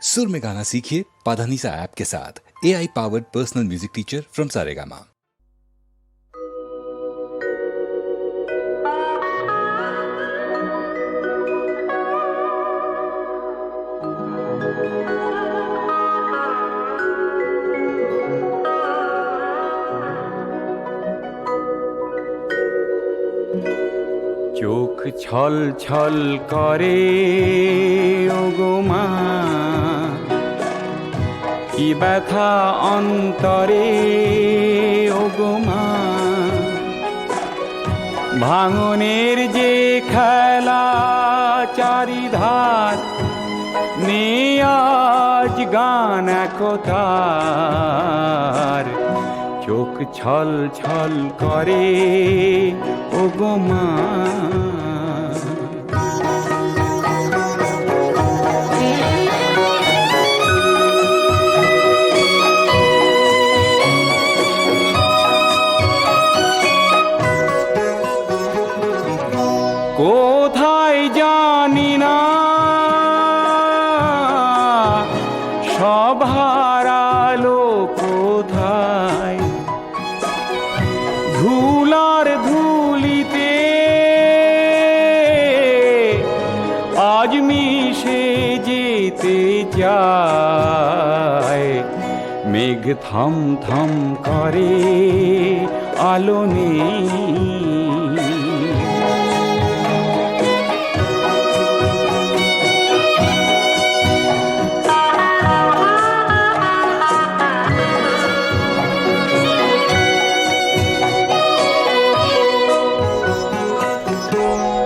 सुर में गाना सीखिए पाधानीसा ऐप के साथ। AI powered personal music teacher from Saregama. চোখ ছল ছল করে ওগো মা, কি ব্যথা অন্তরে ওগো মা। ভাঙনের যে খেলা চারিধার, নেই আজ গান একতার। চোখ ছল ছল করে ওগো মা। কোথায় জানি না সব হারালো কোথায়, ধুলার ধুলিতে আজ মিশে যেতে চায়। মেঘ থম থম করে আলো নেই,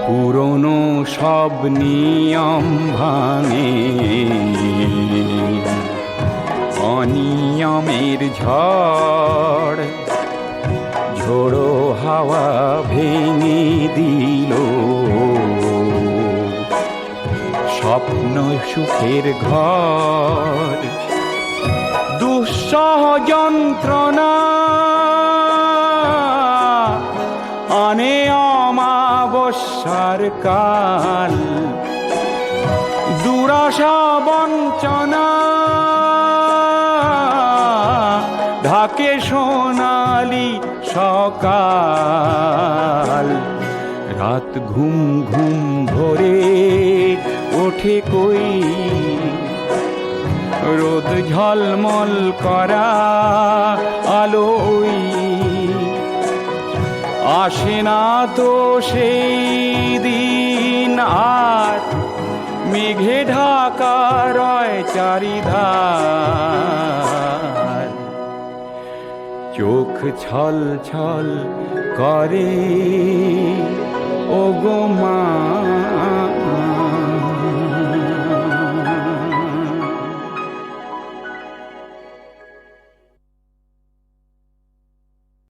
পুরনো সব নিয়ম ভাঙে অনিয়মের ঝড়। ঝোড়ো হাওয়া ভেঙে দিল স্বপ্ন সুখের ঘর। দুঃসহ যন্ত্রণা আনে অমাবস্যার কাল। দুরাশা বঞ্চনা ঢাকে সোনালি সকাল। রাত ঘুম ঘুম ভরে ওঠে কই, রোদ ঝলমল করা আলোই। আসে না তো সেই দিন আর, মেঘে ঢাকা রয় চারিধার। চোখ ছল ছল করে ওগো মা।